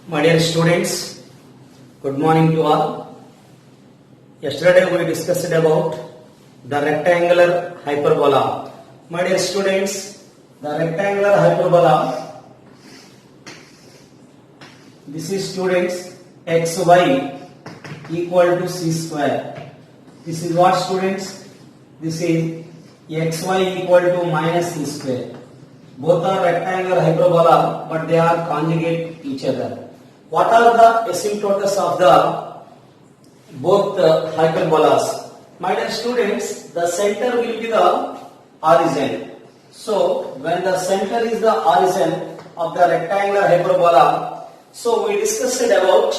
My dear students, good morning to all. Yesterday we discussed about the rectangular hyperbola. My dear students, the rectangular hyperbola, this is students xy equal to c square. This is what students? This is xy equal to minus c square. Both are rectangular hyperbola, but they are conjugate each other. What are the asymptotes of the both hyperbolas? My dear students, the center will be the origin. So when the center is the origin of the rectangular hyperbola, so we discussed about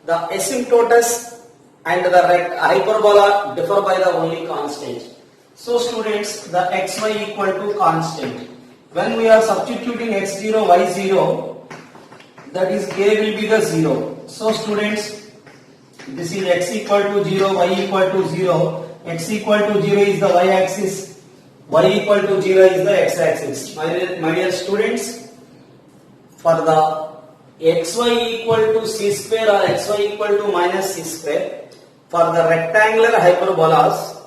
the asymptotes and the hyperbola differ by the only constant. So students, the xy equal to constant. When we are substituting x0, y0, that is a will be the 0. So students, this is x equal to 0, y equal to 0. X equal to 0 is the y axis, y equal to 0 is the x axis. My dear students, for the xy equal to c square or xy equal to minus c square, for the rectangular hyperbolas,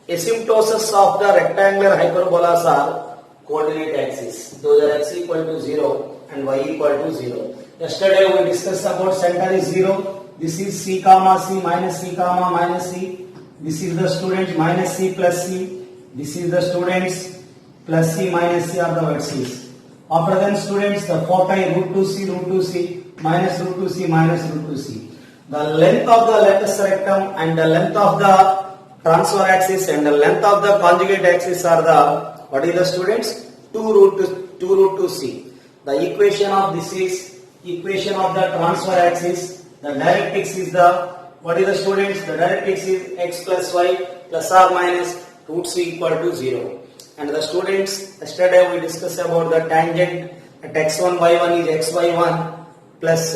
asymptotes of the rectangular hyperbolas are coordinate axis. Those are x equal to 0 and y equal to 0. Yesterday we discussed about center is 0. This is c comma c minus c comma minus c. This is the students minus c plus c. This is the students plus c minus c are the vertices. After then students, the foci root 2c minus root 2c minus root 2c. The length of the lattice rectum and the length of the transfer axis and the length of the conjugate axis are the, what is the students? 2 root 2c. The equation of this is equation of the transfer axis. The directrix is the, what is the students? The directrix is x plus y plus or minus root c equal to 0. And the students, yesterday we discussed about the tangent at x1 y1 is xy1 plus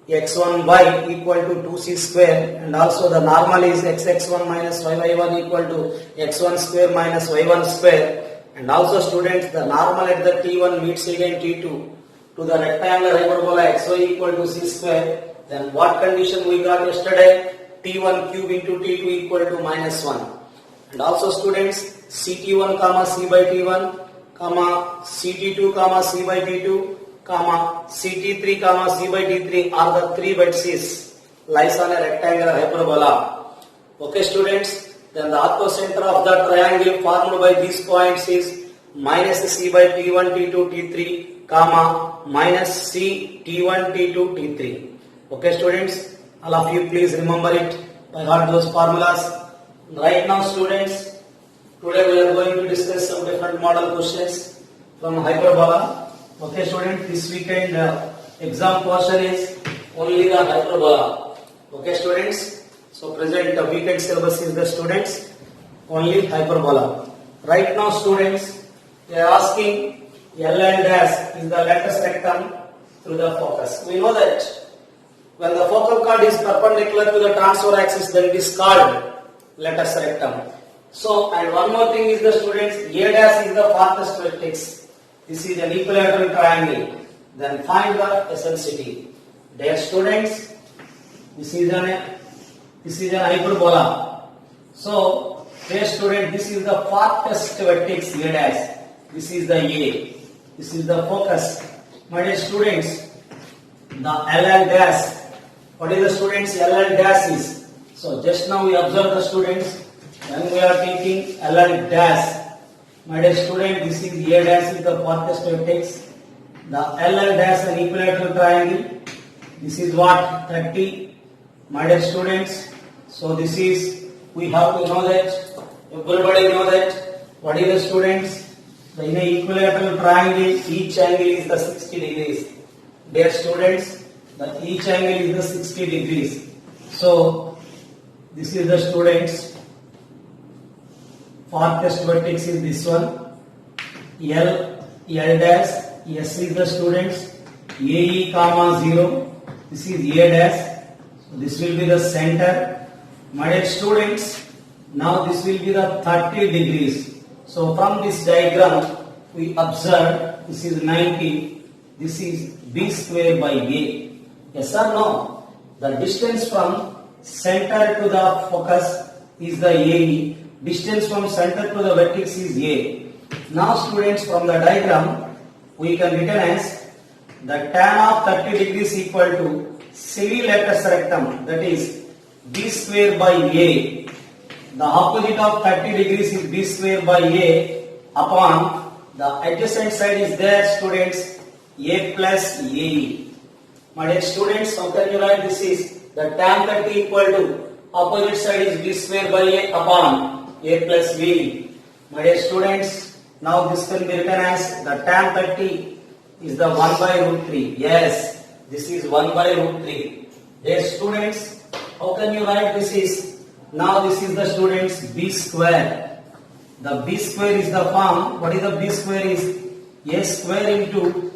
x1y equal to 2c square, and also the normal is xx1 minus yy1 equal to x1 square minus y1 square. And also students, the normal at the T1 meets again T2 to the rectangular hyperbola xy equal to c square. Then what condition we got yesterday? T1 cube into T2 equal to minus 1. And also students, CT1 comma c by T1 comma CT2 comma c by T2 comma CT3 comma c by T3 are the three vertices lies on a rectangular hyperbola. Okay students, then the orthocenter of the triangle formed by these points is minus c by T1, T2, T3 comma minus c T1, T2, T3. Okay students, all of you please remember it by heart those formulas. Right now students, today we are going to discuss some different model questions from hyperbola. Okay students, this weekend exam portion is only the hyperbola. Okay students, so present the weekend syllabus is the students only hyperbola. Right now students, they are asking L and dash is the lattice rectum through the focus. We know that when the focal chord is perpendicular to the transfer axis, then it is called lattice rectum. So, and one more thing is the students, A dash is the farthest vertex. This is an equilateral triangle. Then find the eccentricity. Dear students, this is an hyperbola. So, dear student, this is the farthest vertex A dash. This is the A. This is the focus. My dear students, the L and dash. What is the students? L and dash is. So, just now we observe the students. When we are taking L and dash, my dear student, this is A dash is the farthest vertex. The L and dash an equilateral triangle. This is what? 30. My dear students, so this is, we have to know that, everybody know that, what is the students? In an equilateral triangle, each angle is the 60 degrees. Dear students, each angle is the 60 degrees. So, this is the students, farthest vertex is this one, L dash, S is the students, AE comma 0, this is A dash, so this will be the center. My dear students, now this will be the 30 degrees. So from this diagram, we observe this is 90, this is b square by a. Yes or no? The distance from center to the focus is the AE. Distance from center to the vertex is A. Now students, from the diagram we can written as the tan of 30 degrees equal to semi-latus rectum, that is b square by A. The opposite of 30 degrees is b square by A upon the adjacent side is there students, A plus AE. My dear students, how can you write this is the tan 30 equal to opposite side is b square by A upon A plus B. My dear students, now this can be written as the tan 30 is the 1 by root 3. Yes, this is 1 by root 3. Dear students, how can you write this is? Now this is the students b square. The b square is the form. What is the b square is? A square into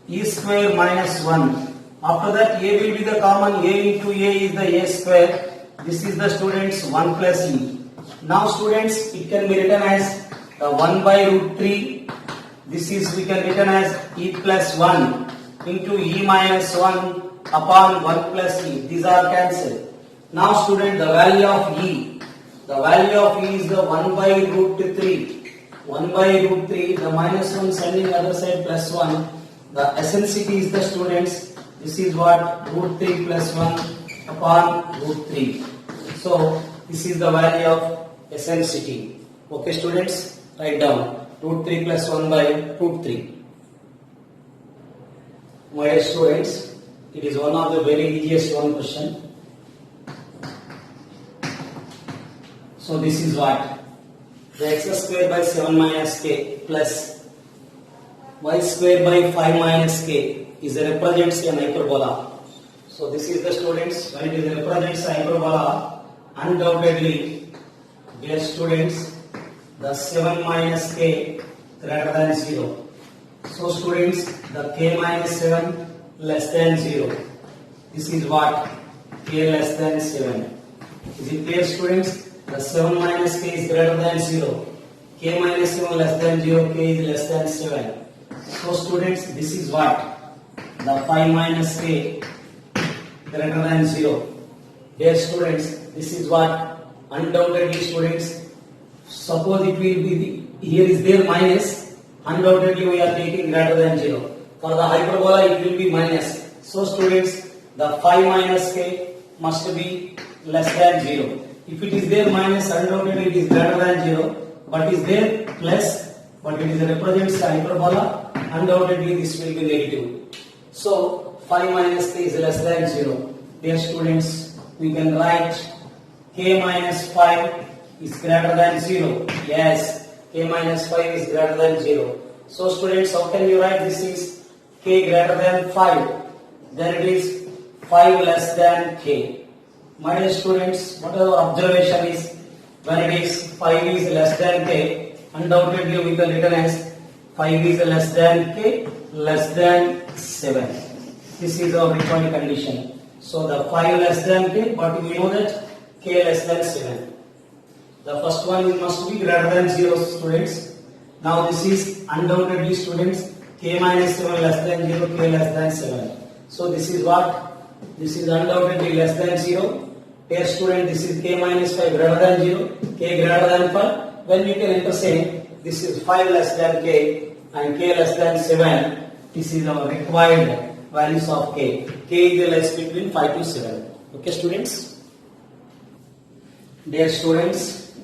e square minus 1. After that a will be the common. A into a is the a square. This is the students 1 plus e. Now students, it can be written as the 1 by root 3. This is we can written as e plus 1 into e minus 1 upon 1 plus e. These are cancelled. Now student, the value of e. The value of e is the 1 by root 3. 1 by root 3. The minus 1 sending other side plus 1. The eccentricity is the students. This is what? Root 3 plus 1 upon root 3. So this is the value of eccentricity. Okay students, write down root 3 plus 1 by root 3. My dear students, it is one of the very easiest one question. So this is what? The x square by 7 minus k plus y square by 5 minus k is a represents an hyperbola. So this is the students, when it is represents a hyperbola, undoubtedly, dear students, the 7 minus k greater than 0. So students, the k minus 7 less than 0. This is what? K less than 7. Is it clear students? The 7 minus k is greater than 0. K minus 7 less than 0, k is less than 7. So students, this is what? The 5 minus k greater than 0. Dear students, this is what? Undoubtedly students, suppose it will be here is there minus, undoubtedly we are taking greater than 0. For the hyperbola it will be minus. So students, the 5 minus k must be less than 0. If it is there minus, undoubtedly it is greater than 0. But is there plus, but it is represents the hyperbola, undoubtedly this will be negative. So 5 minus k is less than 0. Dear students, we can write k minus 5 is greater than 0. Yes, k minus 5 is greater than 0. So students, how can you write this is k greater than 5? Then it is 5 less than k. My dear students, what our observation is, when it is 5 is less than k, undoubtedly we can written as 5 is less than k less than 7. This is our required condition. So the 5 less than k, but we know that k less than 7. The first one must be greater than 0 students. Now this is undoubtedly students, k minus 7 less than 0, k less than 7. So this is what? This is undoubtedly less than 0. Dear student, this is k minus 5 greater than 0, k greater than 5. When we can enter say this is 5 less than k and k less than 7. This is our required values of k. K is less between 5 to 7. Okay students? Dear students,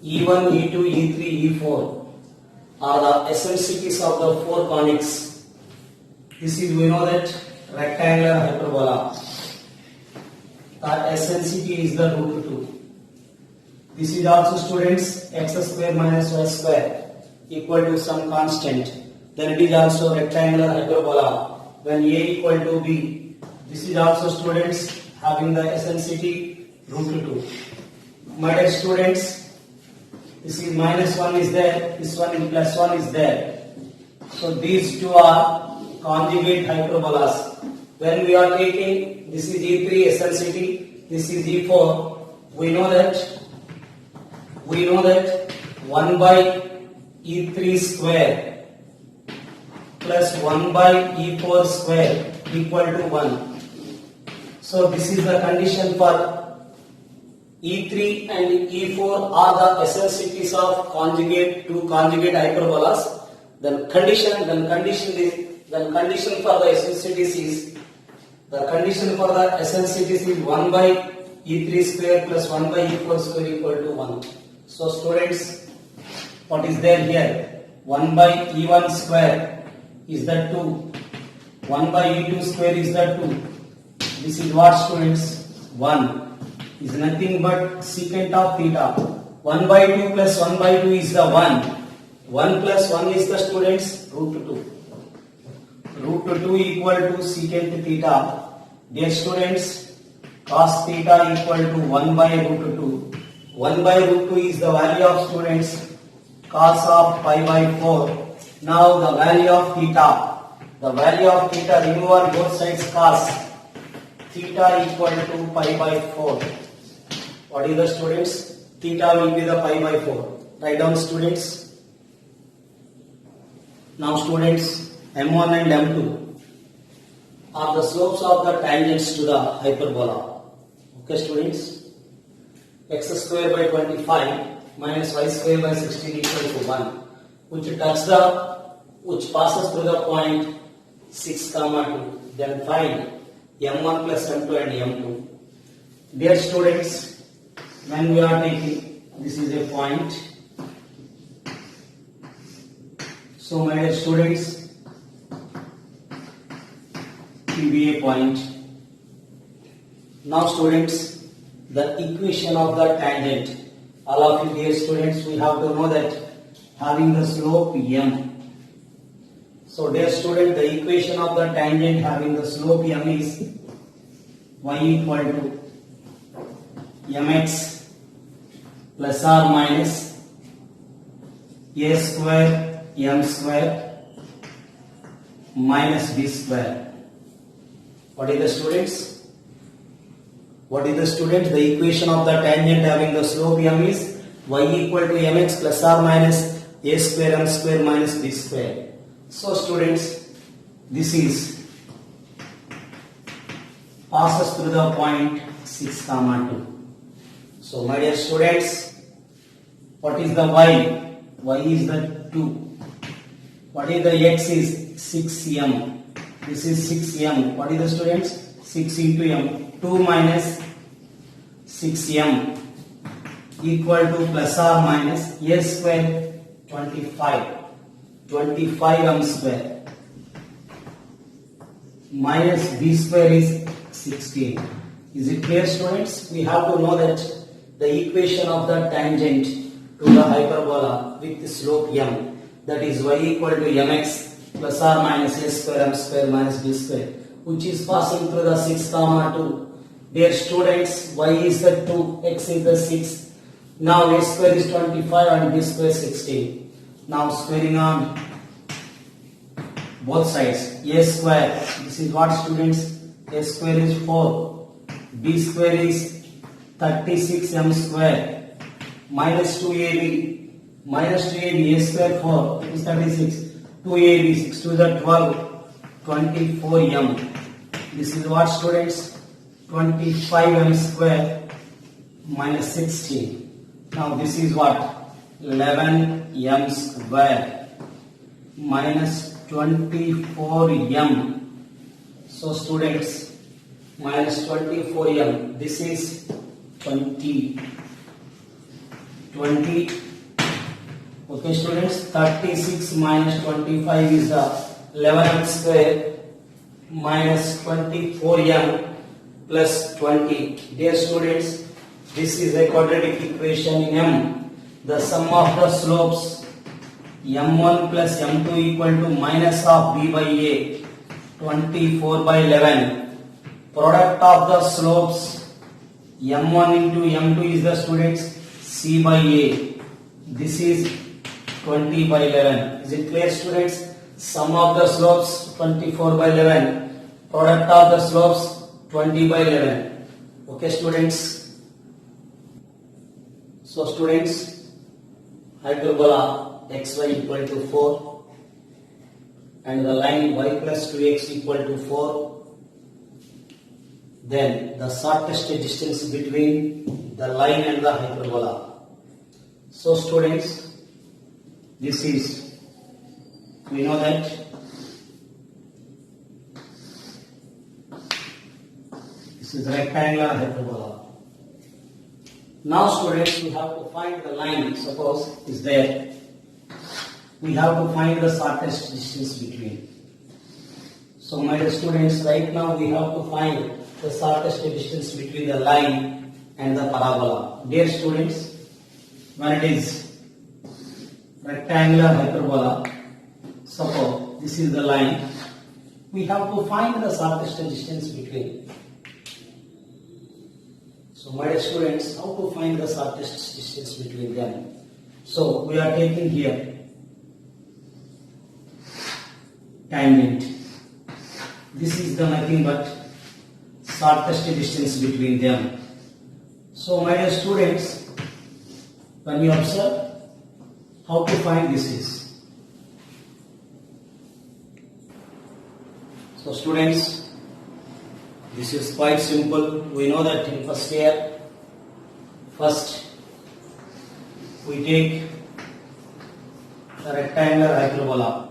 E1, E2, E3, E4 are the eccentricities of the four conics. This is, we know that, rectangular hyperbola. The eccentricity is the root 2. This is also students x square minus y square equal to some constant. Then it is also rectangular hyperbola when a equal to b. This is also students having the eccentricity root 2. My dear students, this is minus 1 is there, this one is plus 1 is there. So these two are conjugate hyperbolas. When we are taking, this is E3 eccentricity, this is E4, we know that 1 by E3 square plus 1 by e4 square equal to 1. So this is the condition for E3 and E4 are the eccentricities of two conjugate hyperbolas. Then condition for the eccentricities is 1 by E3 square plus 1 by E4 square equal to 1. So students, what is there here? 1 by E1 square is the 2. 1 by E2 square is the 2. This is what students? 1 is nothing but secant of theta. 1 by 2 plus 1 by 2 is the 1. 1 plus 1 is the students root 2. Root 2 equal to secant theta. Dear students, cos theta equal to 1 by root 2. 1 by root 2 is the value of students cos of pi by 4. Now the value of theta. The value of theta, remove on both sides cos. Theta equal to pi by 4. What is the students? Theta will be the pi by 4. Write down students. Now students, M1 and M2 are the slopes of the tangents to the hyperbola. Okay students? X square by 25 minus y square by 16 equal to 1, which passes through the point 6, 2. Then find M1 plus M2 and M2. Dear students, when we are taking, this is a point. So my dear students, it will be a point. Now students, the equation of the tangent. All of you dear students, we have to know that having the slope m. So dear student, the equation of the tangent having the slope m is y equal to mx plus or minus a square m square minus b square. What is the students? What is the student? The equation of the tangent having the slope m is y equal to mx plus or minus a square m square minus b square. So students, this is passes through the point 6, 2. So my dear students, what is the y? Y is the 2. What is the x is 6m. This is 6m. What is the students? 6 into m. 2 minus 6m equal to plus or minus a square 25m square minus b square is 16. Is it clear students? We have to know that the equation of the tangent to the hyperbola with the slope m, that is y equal to mx plus or minus a square m square minus b square, which is passing through the 6, 2. Dear students, y is the 2, x is the 6. Now a square is 25 and b square 16. Now squaring on both sides. A square, this is what students? A square is 4. B square is 36m square minus 2ab. Minus 2ab, a square 4 is 36. 2ab, 6 to the 12, 24m. This is what students? 25m square minus 16. Now this is what? 11m square minus 24m. So students, minus 24m, this is 20. Okay students, 36 minus 25 is 11m square minus 24m plus 20. Dear students, this is a quadratic equation in M. The sum of the slopes m1 plus m2 equal to minus of b by a, 24 by 11. Product of the slopes m1 into m2 is the students c by a. This is 20 by 11. Is it clear students? Sum of the slopes 24 by 11. Product of the slopes 20 by 11. Okay students? So students, hyperbola xy equal to 4 and the line y plus 2x equal to 4, then the shortest distance between the line and the hyperbola. So students, this is, we know that this is rectangular hyperbola. Now students, we have to find the line, suppose is there. We have to find the shortest distance between. So my dear students, right now we have to find the shortest distance between the line and the parabola. Dear students, when it is rectangular hyperbola, suppose this is the line, we have to find the shortest distance between. So my dear students, how to find the shortest distance between them? So we are taking here tangent. This is the nothing but shortest distance between them. So my dear students, when you observe how to find this is. So students, this is quite simple. We know that in first year, first we take the rectangular hyperbola.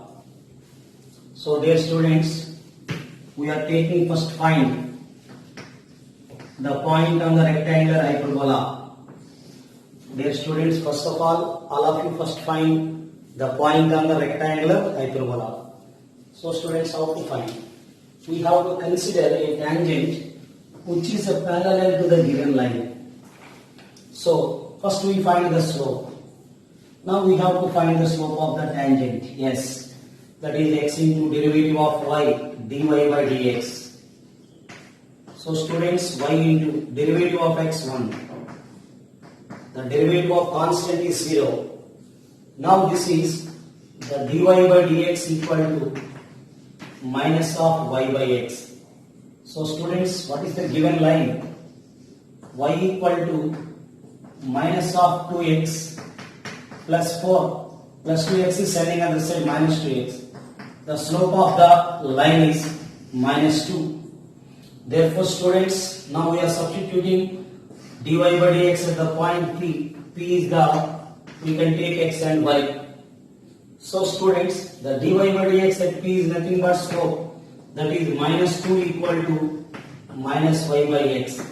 So dear students, we are taking first find the point on the rectangular hyperbola. Dear students, first of all of you first find the point on the rectangular hyperbola. So students, how to find? We have to consider a tangent which is parallel to the given line. So first we find the slope. Now we have to find the slope of the tangent. Yes. That is x into derivative of y dy by dx. So students, y into derivative of x 1. The derivative of constant is 0. Now this is the dy by dx equal to minus of y by x. So students, what is the given line? Y equal to minus of 2x plus 4 plus 2x is standing on the side minus 2x. The slope of the line is minus 2. Therefore students, now we are substituting dy by dx at the point P. P is the, we can take x and y. So students, the dy by dx at P is nothing but slope, that is minus 2 equal to minus y by x.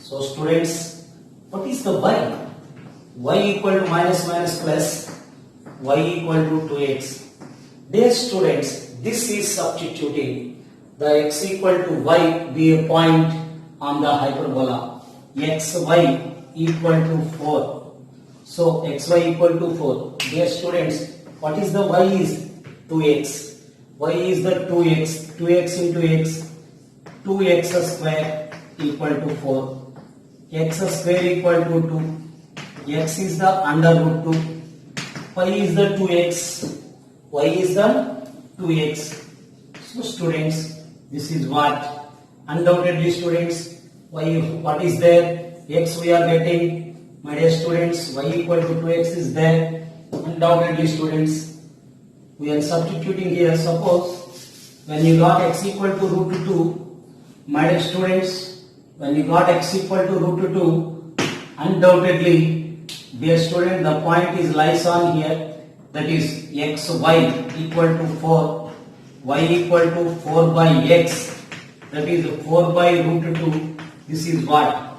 So students, what is the y? Y equal to minus minus plus, y equal to 2x. Dear students, this is substituting the x equal to y be a point on the hyperbola. Xy equal to 4. So xy equal to 4. Dear students, what is the y is 2x. Y is the 2x. 2x into x. 2x square equal to 4. X square equal to 2. X is the under root 2. Y is the 2x. Y is the 2x. So students, this is what? Undoubtedly students, y, what is there? X we are getting. My dear students, y equal to 2x is there. Undoubtedly students, we are substituting here. Suppose when you got x equal to root 2, my dear students, when you got x equal to root 2, undoubtedly, dear student, the point is lies on here. That is xy equal to 4, y equal to 4 by x, that is 4 by root 2, this is what?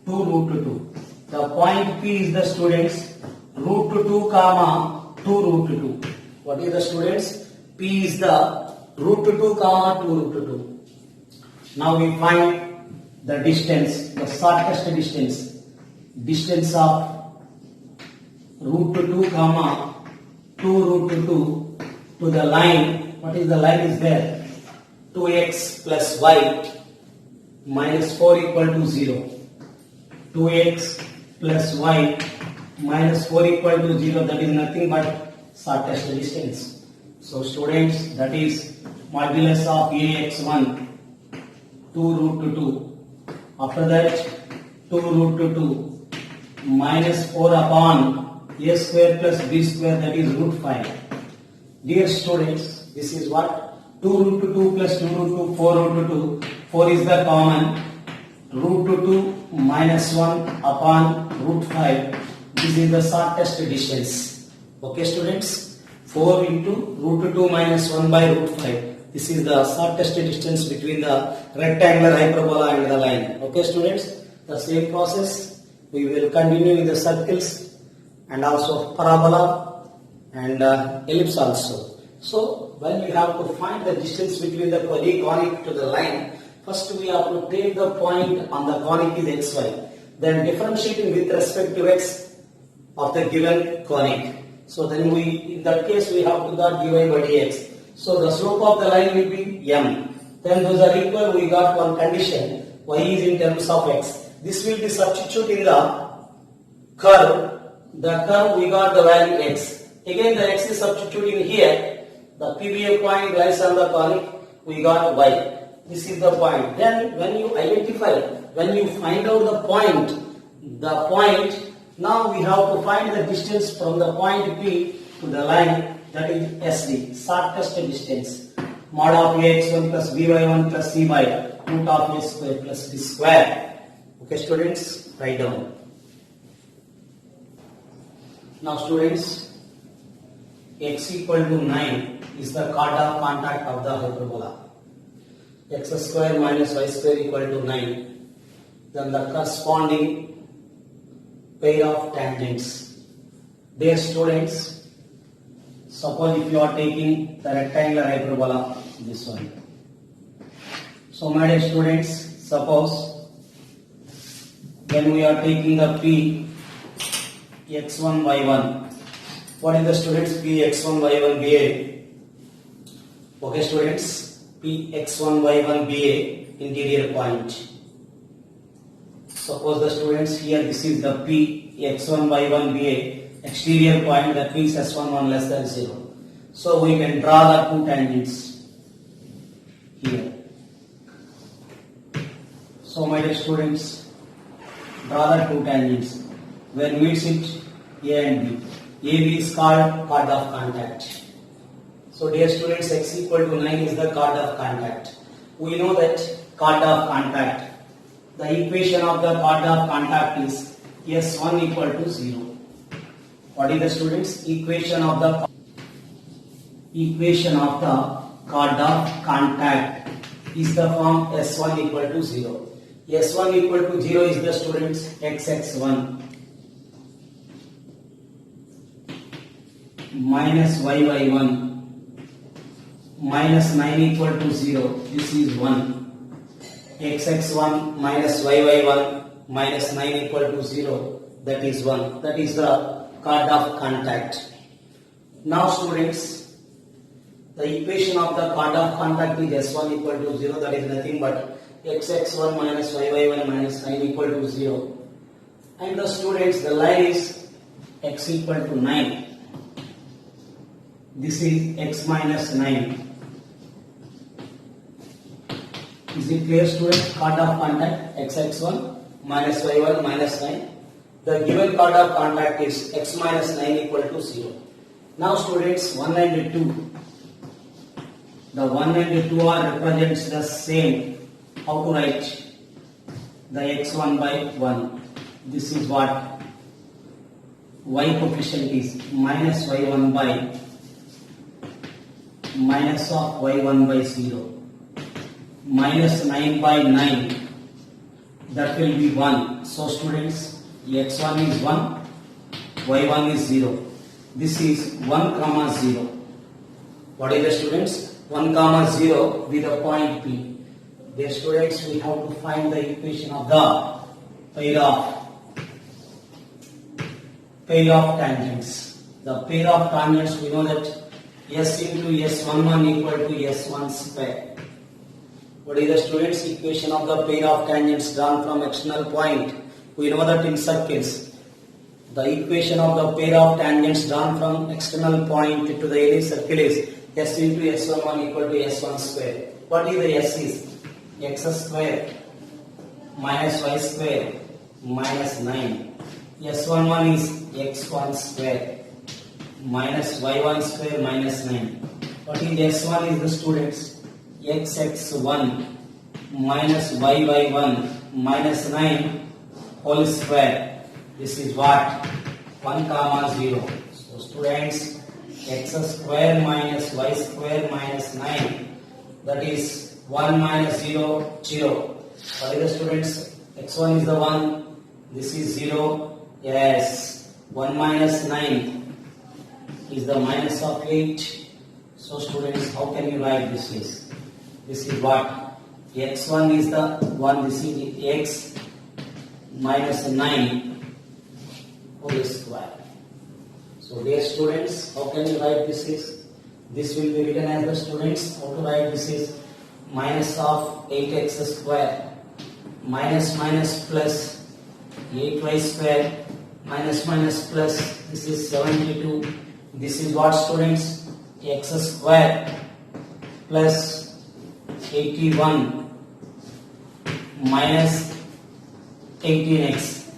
2 root 2. The point P is the students, root 2 comma 2 root 2. What is the students? P is the root 2 comma 2 root 2. Now we find the distance, the shortest distance of root 2 comma 2 root 2 to the line. What is the line is there? 2x plus y minus 4 equal to 0. 2x plus y minus 4 equal to 0, that is nothing but shortest distance. So students, that is modulus of ax1 2 root 2. After that 2 root 2 minus 4 upon a square plus b square, that is root 5. Dear students, This is what? 2 root 2 plus 2 root 2, 4 root 2. 4 is the common. Root 2 minus 1 upon root 5. This is the shortest distance. Okay, students? 4 into root 2 minus 1 by root 5. This is the shortest distance between the rectangular hyperbola and the line. Okay, students? The same process we will continue with the circles and also parabola and ellipse also. So, when we have to find the distance between the conic to the line, first we have to take the point on the conic is xy. Then differentiating with respect to x of the given conic. So then in that case we have to got dy by dx. So the slope of the line will be m. Then those are equal, we got one condition, y is in terms of x. This will be substituting the curve. The curve we got the value x. Again the x is substituting here. The PBA point lies on the conic, we got y. This is the point. Then when you identify, when you find out the point, now we have to find the distance from the point P to the line, that is SD, shortest distance. Mod of ax1 plus by1 plus c by root of a square plus b square. Okay, students, write down. Now students, x equal to 9 is the chord of contact of the hyperbola. X square minus y square equal to 9. Then the corresponding pair of tangents. Dear students, suppose if you are taking the rectangular hyperbola, this one. So my dear students, suppose when we are taking the P x1 y1, what is the students P x1 y1 BA? Okay students, P x1 y1 BA interior point. Suppose the students here, this is the P x1 y1 BA exterior point, that means s11 less than 0. So we can draw the two tangents here. So my dear students, draw the two tangents. Where meets it A and B. AB is called chord of contact. So dear students, x equal to 9 is the chord of contact. We know that chord of contact. The equation of the chord of contact is S1 equal to 0. What is the students? Equation of the chord of contact is the form S1 equal to 0. S1 equal to 0 is the students xx1 minus yy1 minus 9 equal to 0. This is 1. xx1 minus yy1 minus 9 equal to 0, that is 1. That is the chord of contact. Now students, the equation of the chord of contact is S1 equal to 0, that is nothing but xx1 minus yy1 minus 9 equal to 0. And the students, the line is x equal to 9. This is x minus 9. Is it clear students? Chord of contact xx1 minus y1 minus 9. The given chord of contact is x minus 9 equal to 0. Now students, 1 and 2. The 1 and 2 are represents the same. How to write? The x1 by 1. This is what? Y coefficient is minus y1 by minus of y1 by 0. Minus 9 by 9, that will be 1. So students, x1 is 1, y1 is 0. This is 1 comma 0. What is the students? 1 comma 0 with a point P. Dear students, we have to find the equation of the pair of tangents. The pair of tangents, we know that s into s11 equal to s1 square. What is the students? Equation of the pair of tangents drawn from external point. We know that in circles, the equation of the pair of tangents drawn from external point to the any circle is s into s11 equal to s1 square. What is the s is? X square minus y square minus 9. S11 is x1 square minus y1 square minus 9. What is x1 is the students xx1 minus y by 1 minus 9 whole square. This is what? 1 comma 0. So students, x square minus y square minus 9, that is 1 minus 0, 0. What is the students? x1 is the 1, this is 0. Yes, 1 minus 9 is the minus of 8. So students, how can you write this is? This is what? x1 is the 1, this is x minus 9 whole square. So dear students, how can you write this is? This will be written as the students, how to write this is minus of 8x square minus minus plus 8y square minus minus plus, this is 72. This is what students? X square plus 81 minus 18x.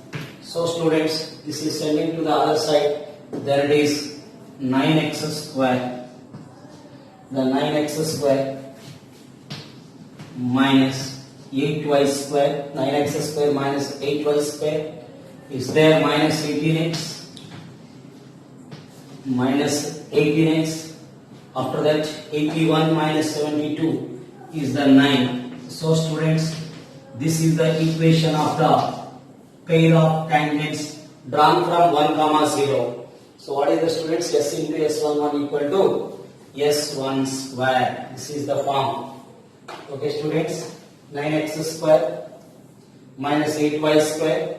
So students, this is sending to the other side. There it is 9x square. The 9x square minus 8y square. 9x square minus 8y square is there, minus 18x. Minus 18x. After that 81 minus 72 is the 9. So students, this is the equation of the pair of tangents drawn from 1 comma 0. So what is the students? S into S11 equal to S1 square. This is the form. Okay students, 9x square minus 8y square,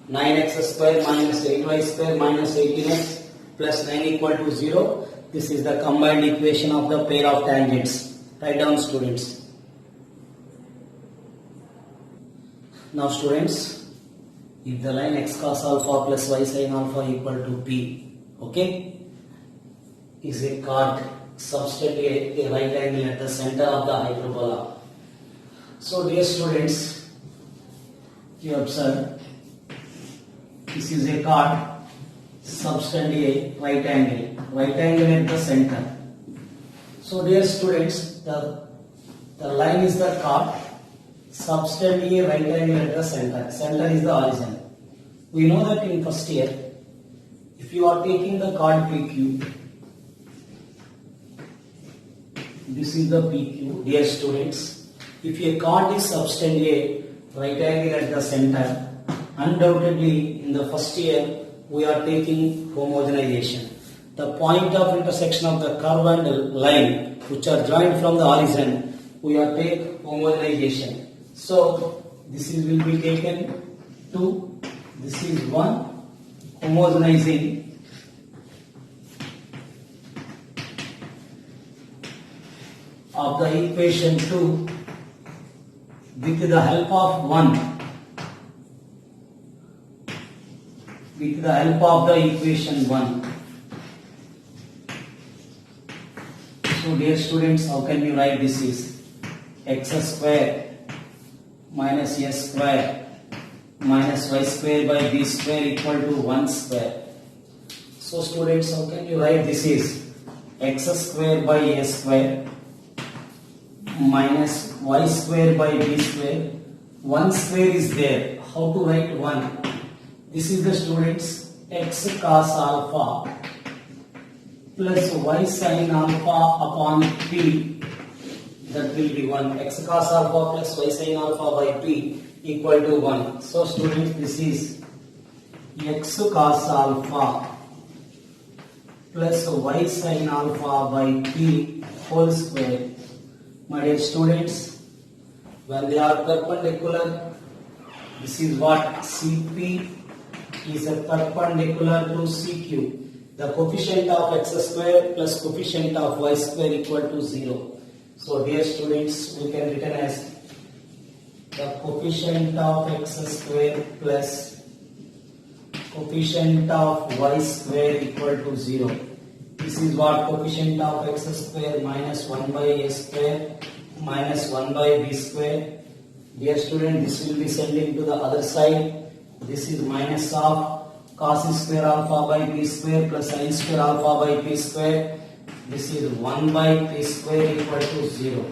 9x square minus 8y square minus 18x plus 9 equal to 0. This is the combined equation of the pair of tangents. Write down students. Now students, if the line x cos alpha plus y sin alpha equal to p, okay, is a chord substantially a right angle at the center of the hyperbola. So dear students, you observe, this is a chord substantially a right angle at the center. So dear students, the line is the chord, substantially a right angle at the center. Center is the origin. We know that in first year, if you are taking the chord PQ, this is the PQ, dear students. If a chord is substantially a right angle at the center, undoubtedly in the first year we are taking homogenization. The point of intersection of the curve and line which are joined from the origin, we are take homogenization. So this is will be taken 2, this is 1, homogenizing of the equation 2 with the help of 1. With the help of the equation 1. So dear students, how can you write this is x square minus s square minus y square by b square equal to 1 square. So students, how can you write this is x square by s square minus y square by b square. 1 square is there. How to write 1? This is the students x cos alpha plus y sin alpha upon p, that will be 1. X cos alpha plus y sin alpha by p equal to 1. So students, this is x cos alpha plus y sin alpha by p whole square. My dear students, when they are perpendicular, this is what CP is a perpendicular to CQ. The coefficient of x square plus coefficient of y square equal to 0. So dear students, we can written as the coefficient of x square plus coefficient of y square equal to 0. This is what coefficient of x square minus 1 by a square minus 1 by b square. Dear student, this will be sending to the other side. This is minus of cos square alpha by b square plus sin square alpha by p square. This is 1 by p square equal to 0.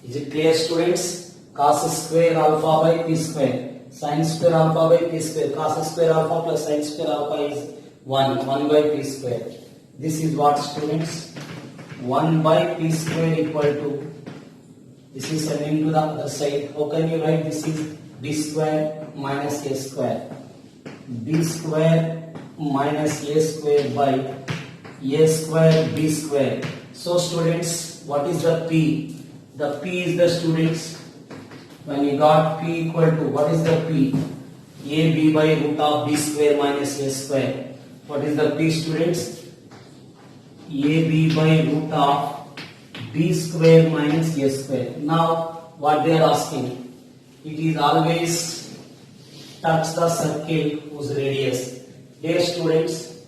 Is it clear, students? Cos square alpha by p square, sin square alpha by p square, cos square alpha plus sin square alpha is 1 by p square. This is what, students? 1 by p square equal to, this is sending to the other side. How can you write this is b square minus a square? B square minus a square by a square b square. So students, what is the p? The p is the, students, when you got p equal to, what is the p? ab by root of b square minus a square. What is the p, students? ab by root of b square minus a square. Now what they are asking, it is always touch the circle whose radius. Dear students,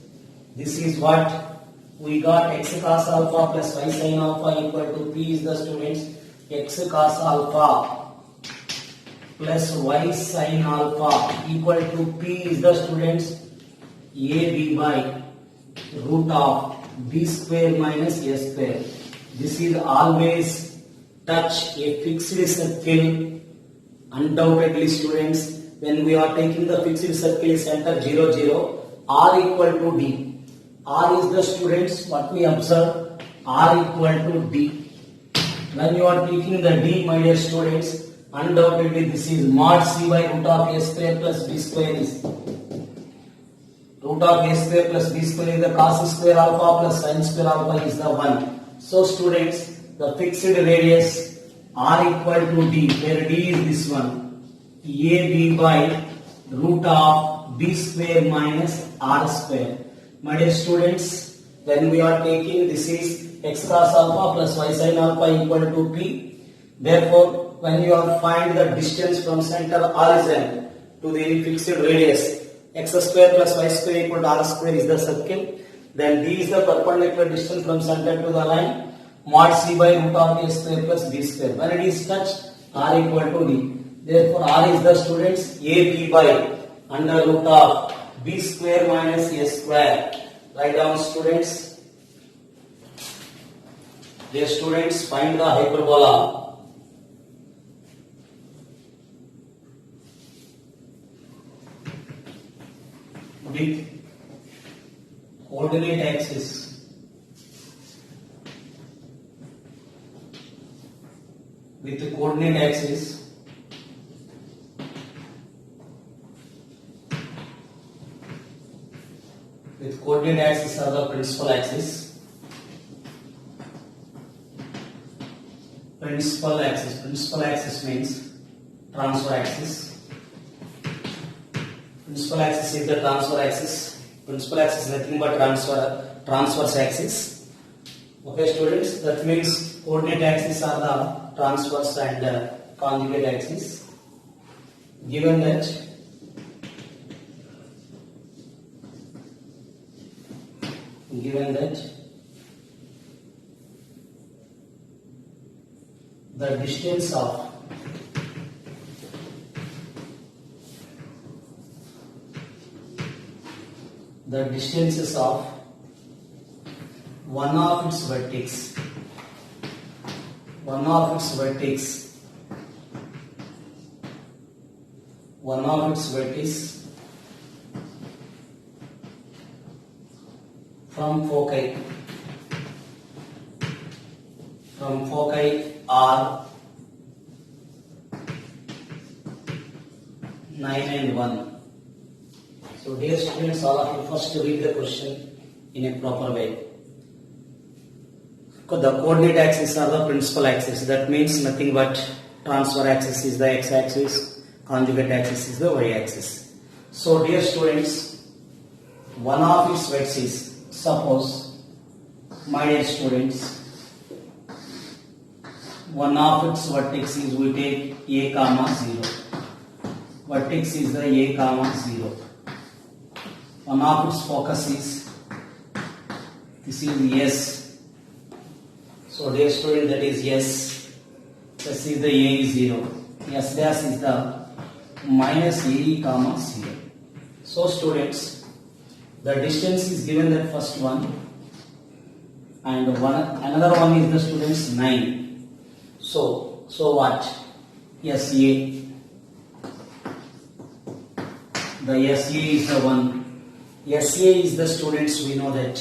this is what we got, x cos alpha plus y sin alpha equal to p is the, students, x cos alpha plus y sin alpha equal to p is the, students, ab by root of b square minus a square. This is always touch a fixed circle. Undoubtedly, students, when we are taking the fixed circle center 0 0, r equal to d. R is the, students, what we observe, r equal to d. When you are taking the d, my dear students, undoubtedly this is mod c by root of a square plus b square is root of a square plus b square is the cos square alpha plus sin square alpha is the 1. So students, the fixed radius r equal to d, where d is this one, ab by root of b square minus r square. My dear students, when we are taking, this is x cos alpha plus y sin alpha equal to p. Therefore, when you are find the distance from center origin to the fixed radius, x square plus y square equal to r square is the circle. Then d is the perpendicular distance from center to the line, mod c by root of a square plus b square. When it is touched, r equal to d. Therefore, r is the, students, ab by under root of b square minus a square. Write down, students. Dear students, find the hyperbola. With coordinate axis. With the coordinate axis with coordinate axis are the principal axis. Principal axis means transfer axis. Principal axis is the transfer axis. Principal axis is nothing but transverse axis. Okay, students, that means coordinate axis are the transverse and conjugate axis. Given that the distance of the distances of one of its vertex from foci are 9 and 1. So dear students, all of you first read the question in a proper way. The coordinate axis are the principal axis. That means nothing but transfer axis is the x-axis, conjugate axis is the y-axis. So dear students, one of its vertices, suppose, my dear students, one of its vertices we take a comma 0. Vertex is the a comma 0. One of its focus is, this is S. So dear student, that is S. This is the a is 0. S dash is the minus a comma 0. So students, the distance is given that first one. and another one is the students 9. So what? SA. The SA is the one. SA is the students, we know that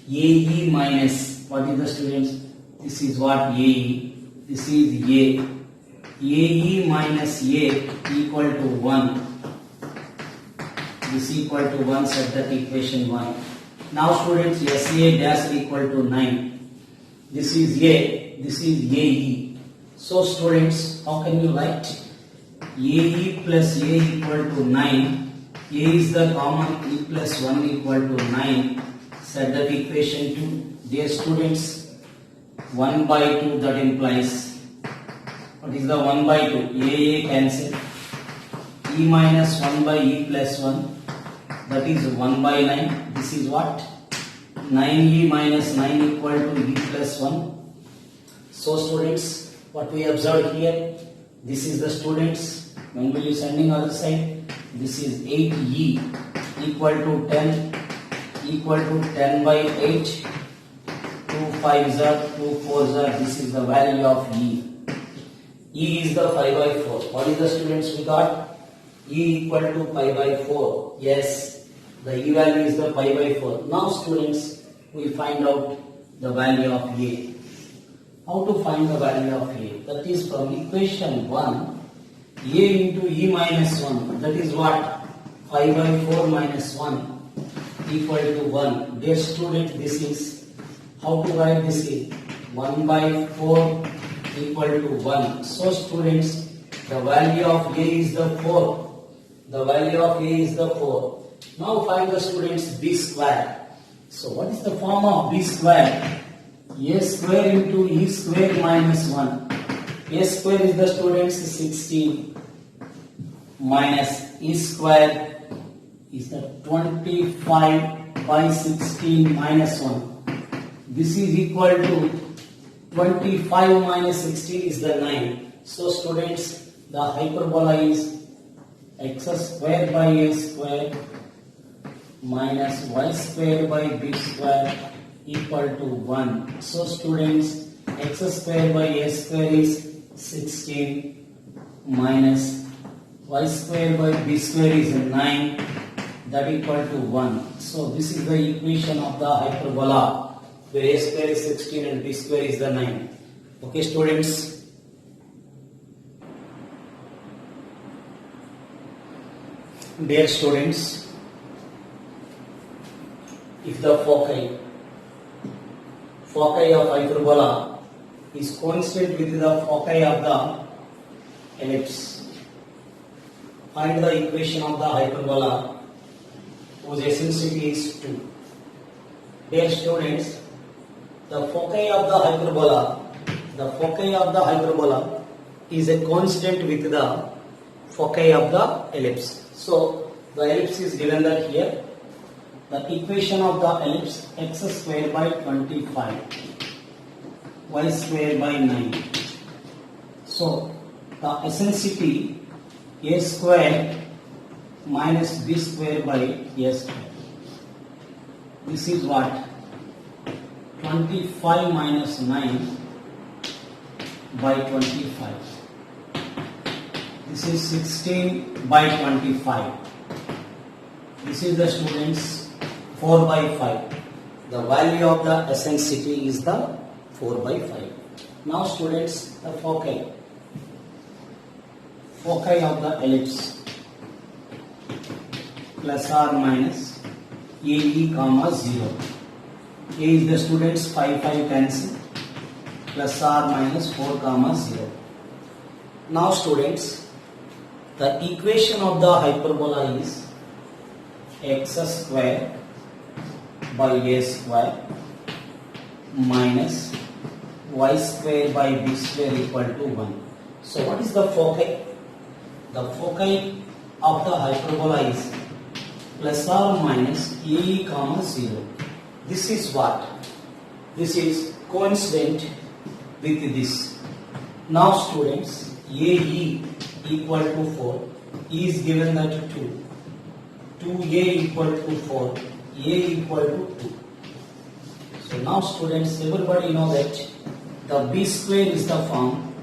AE minus, what is the students? This is what AE. This is A. AE minus A equal to 1. This equal to 1, set that equation 1. Now students, SA dash equal to 9. This is A. This is AE. So students, how can you write? AE plus A equal to 9. A is the common, E plus 1 equal to 9. Set that equation 2. Dear students, 1 by 2, that implies, what is the 1 by 2? A cancel. E minus 1 by E plus 1, that is 1 by 9. This is what? 9E minus 9 equal to E plus 1. So students, what we observed here, this is the students. When will you sending other side? This is 8E equal to 10 by 8. 2 5s are 2 4s are. This is the value of E. E is the 5 by 4. What is the students we got? E equal to pi by 4. Yes, the E value is the pi by 4. Now students, we find out the value of A. How to find the value of A? That is from equation 1. A into E minus 1, that is what? 5 by 4 minus 1 equal to 1. Dear student, this is, how to write this is? 1 by 4 equal to 1. So students, the value of A is the 4. The value of A is the 4. Now find the students B square. So what is the form of B square? A square into E square minus 1. A square is the students 16 minus E square is the 25 by 16 minus 1. This is equal to 25 minus 16 is the 9. So students, the hyperbola is x square by A square minus y square by B square equal to 1. So students, x square by A square is 16 minus y square by B square is 9, that equal to 1. So this is the equation of the hyperbola where A square is 16 and B square is the 9. Okay students. Dear students, if the foci of hyperbola is constant with the foci of the ellipse, find the equation of the hyperbola whose eccentricity is 2. Dear students, the foci of the hyperbola is a constant with the foci of the ellipse. So the ellipse is given that here. The equation of the ellipse, x square by 25, y square by 9. So the eccentricity A square minus B square by A square. This is what? 25 minus 9 by 25. This is 16 by 25. This is the students 4 by 5. The value of the eccentricity is the 4 by 5. Now students, the foci of the ellipse plus or minus AE comma 0. A is the students 5 cancel, plus or minus 4 comma 0. Now students, the equation of the hyperbola is x square by A square minus y square by B square equal to 1. So what is the foci? The foci of the hyperbola is plus or minus AE comma 0. This is what? This is coincident with this. Now students, AE equal to 4, E is given that 2. 2A equal to 4, A equal to 2. So now students, everybody know that the b square is the form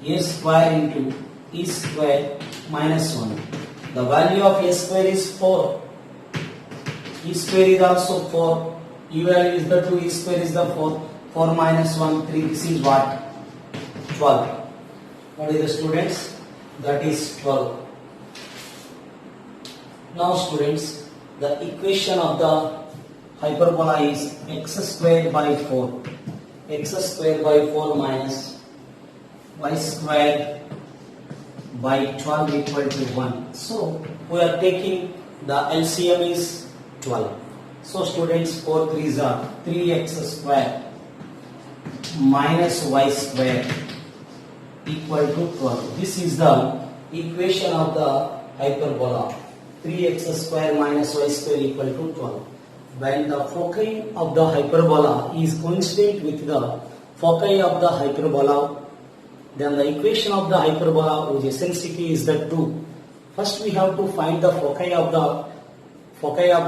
a square into e square minus 1. The value of a square is 4. E square is also 4. E value is the 2. E square is the 4. 4 minus 1, 3. This is what? 12. What is the students? That is 12. Now students, the equation of the hyperbola is x square by 4. X square by 4 minus y square by 12 equal to 1. So we are taking the LCM is 12. So students, 4 3s are 3x square minus y square equal to 12. This is the equation of the hyperbola. 3x square minus y square equal to 12. When the foci of the hyperbola is coincident with the foci of the hyperbola, then the equation of the hyperbola whose eccentricity is the 2. First we have to find the foci of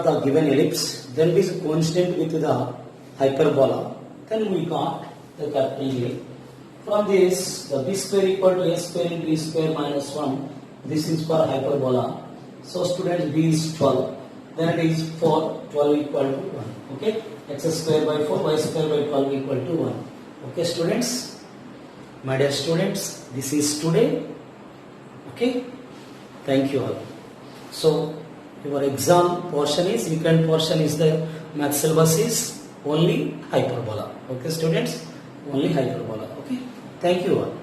the given ellipse, then it is coincident with the hyperbola. Then we got the capital A. From this, the b square equal to a square into e square minus 1. This is for hyperbola. So students, b is 12. Then it is 4, 12 equal to 1. Okay, x square by 4, y square by 12 equal to 1. Okay students, my dear students, this is today. Okay, thank you all. So your exam portion is, weekend portion is the math syllabus is only hyperbola. Okay students, only hyperbola. Okay, thank you all.